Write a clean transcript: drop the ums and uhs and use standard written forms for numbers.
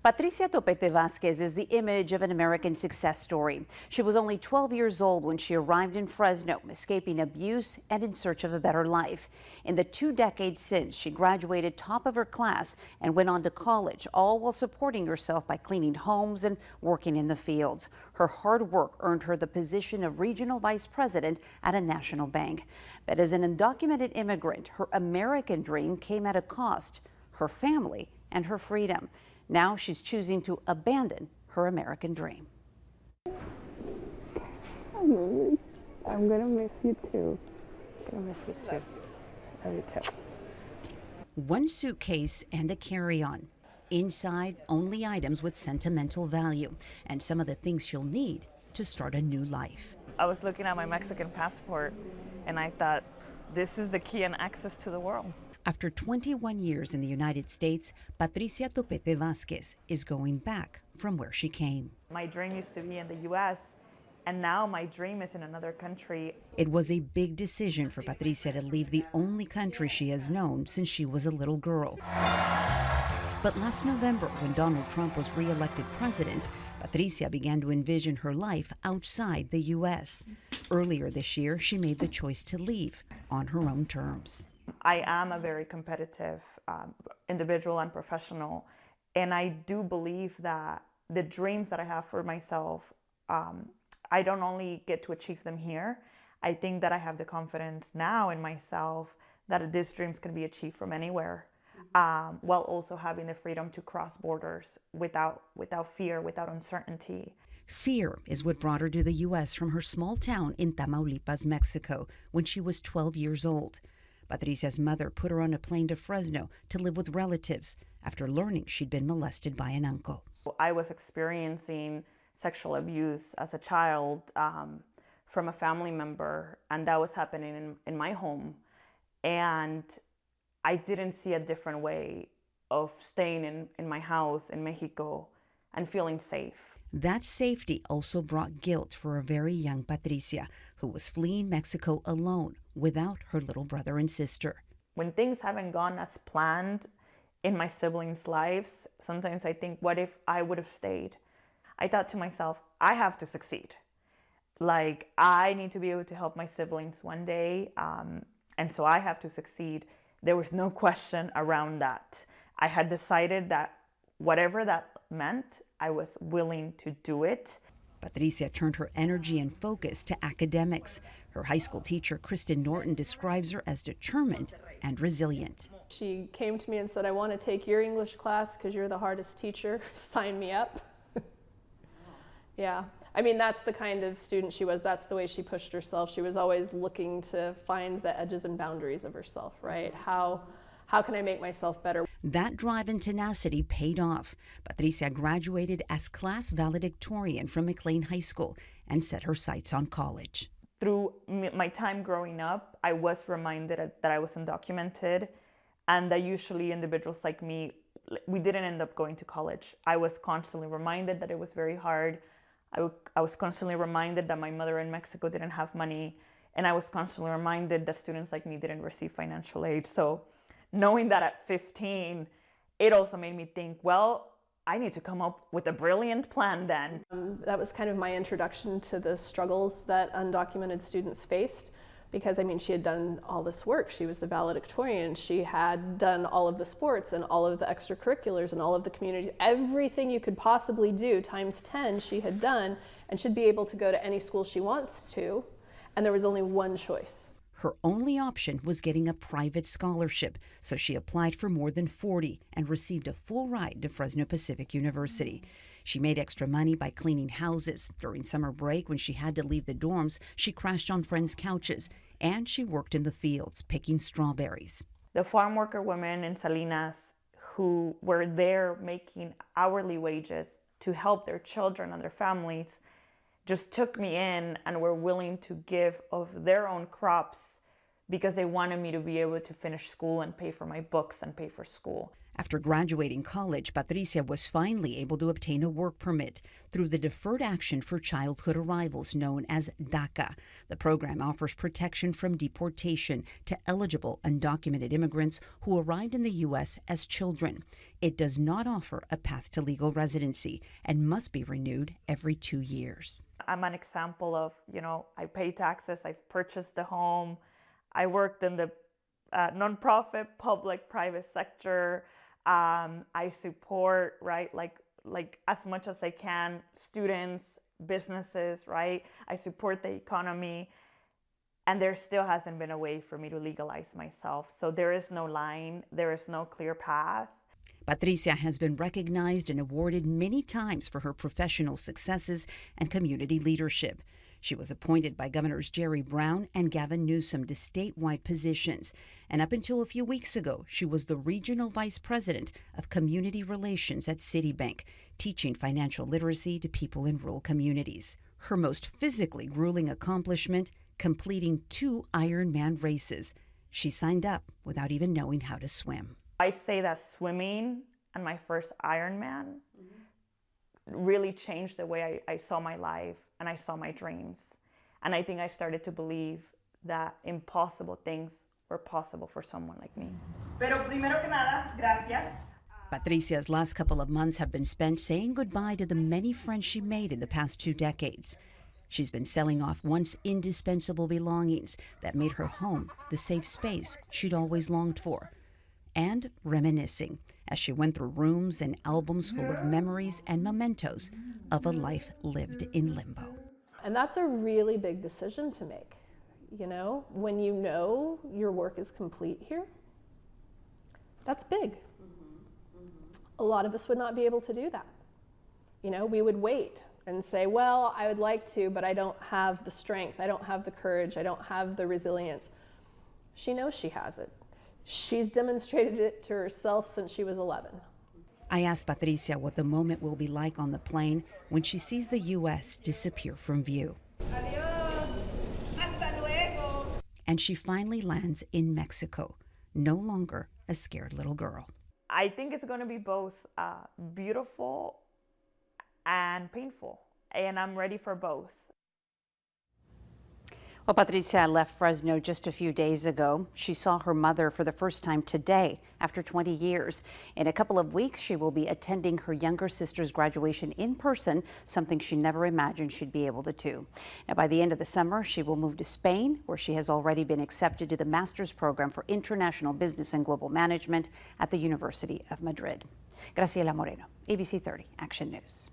Patricia Topete Vazquez is the image of an American success story. She was only 12 years old when she arrived in Fresno, escaping abuse and in search of a better life. In the 2 decades since, she graduated top of her class and went on to college, all while supporting herself by cleaning homes and working in the fields. Her hard work earned her the position of regional vice president at a national bank. But as an undocumented immigrant, her American dream came at a cost: her family and her freedom. Now she's choosing to abandon her American dream. I'm gonna miss you too. Love you too. One suitcase and a carry-on. Inside, only items with sentimental value and some of the things she'll need to start a new life. I was looking at my Mexican passport and I thought, this is the key and access to the world. After 21 years in the United States, Patricia Topete Vazquez is going back from where she came. My dream used to be in the U.S., and now my dream is in another country. It was a big decision for Patricia to leave the only country she has known since she was a little girl. But last November, when Donald Trump was re-elected president, Patricia began to envision her life outside the U.S. Earlier this year, she made the choice to leave on her own terms. I am a very competitive individual and professional, and I do believe that the dreams that I have for myself, I don't only get to achieve them here. I think that I have the confidence now in myself that these dreams can be achieved from anywhere, while also having the freedom to cross borders without fear, without uncertainty. Fear is what brought her to the U.S. from her small town in Tamaulipas, Mexico, when she was 12 years old. Patricia's mother put her on a plane to Fresno to live with relatives after learning she'd been molested by an uncle. I was experiencing sexual abuse as a child from a family member, and that was happening in my home. And I didn't see a different way of staying in my house in Mexico and feeling safe. That safety also brought guilt for a very young Patricia, who was fleeing Mexico alone without her little brother and sister. When things haven't gone as planned in my siblings' lives, sometimes I think, what if I would have stayed? I thought to myself, I have to succeed. Like, I need to be able to help my siblings one day, and so I have to succeed. There was no question around that. I had decided that whatever that meant, I was willing to do it. Patricia turned her energy and focus to academics. Her high school teacher, Kristen Norton, describes her as determined and resilient. She came to me and said, I want to take your English class because you're the hardest teacher. Sign me up. Yeah. I mean, that's the kind of student she was. That's the way she pushed herself. She was always looking to find the edges and boundaries of herself, right? How can I make myself better? That drive and tenacity paid off. Patricia graduated as class valedictorian from McLean High School and set her sights on college. Through my time growing up, I was reminded that I was undocumented, and that usually individuals like me, we didn't end up going to college. I was constantly reminded that it was very hard. I was constantly reminded that my mother in Mexico didn't have money, and I was constantly reminded that students like me didn't receive financial aid. So knowing that at 15, it also made me think, well, I need to come up with a brilliant plan then. That was kind of my introduction to the struggles that undocumented students faced, because I mean, she had done all this work. She was the valedictorian. She had done all of the sports and all of the extracurriculars and all of the communities. Everything you could possibly do times 10 she had done, and should be able to go to any school she wants to. And there was only one choice. Her only option was getting a private scholarship, so she applied for more than 40 and received a full ride to Fresno Pacific University. She made extra money by cleaning houses. During summer break, when she had to leave the dorms, she crashed on friends' couches, and she worked in the fields picking strawberries. The farm worker women in Salinas who were there making hourly wages to help their children and their families just took me in and were willing to give of their own crops because they wanted me to be able to finish school and pay for my books and pay for school. After graduating college, Patricia was finally able to obtain a work permit through the Deferred Action for Childhood Arrivals, known as DACA. The program offers protection from deportation to eligible undocumented immigrants who arrived in the U.S. as children. It does not offer a path to legal residency and must be renewed every 2 years. I'm an example of, I pay taxes, I've purchased a home, I worked in the nonprofit, public, private sector. I support, right, like as much as I can, students, businesses, right? I support the economy, and there still hasn't been a way for me to legalize myself. So there is no line, there is no clear path. Patricia has been recognized and awarded many times for her professional successes and community leadership. She was appointed by Governors Jerry Brown and Gavin Newsom to statewide positions. And up until a few weeks ago, she was the Regional Vice President of Community Relations at Citibank, teaching financial literacy to people in rural communities. Her most physically grueling accomplishment, completing 2 Ironman races. She signed up without even knowing how to swim. I say that swimming and my first Ironman really changed the way I saw my life and I saw my dreams. And I think I started to believe that impossible things were possible for someone like me. Pero primero que nada, gracias. Patricia's last couple of months have been spent saying goodbye to the many friends she made in the past 2 decades. She's been selling off once indispensable belongings that made her home the safe space she'd always longed for. And reminiscing as she went through rooms and albums full of memories and mementos of a life lived in limbo. And that's a really big decision to make. When you know your work is complete here, that's big. A lot of us would not be able to do that. We would wait and say, well, I would like to, but I don't have the strength, I don't have the courage, I don't have the resilience. She knows she has it. She's demonstrated it to herself since she was 11. I asked Patricia what the moment will be like on the plane when she sees the U.S. disappear from view. Adiós. Hasta luego. And she finally lands in Mexico, no longer a scared little girl. I think it's going to be both beautiful and painful, and I'm ready for both. Well, Patricia left Fresno just a few days ago. She saw her mother for the first time today after 20 years. In a couple of weeks, she will be attending her younger sister's graduation in person, something she never imagined she'd be able to do. Now, by the end of the summer, she will move to Spain, where she has already been accepted to the master's program for international business and global management at the University of Madrid. Graciela Moreno, ABC 30 Action News.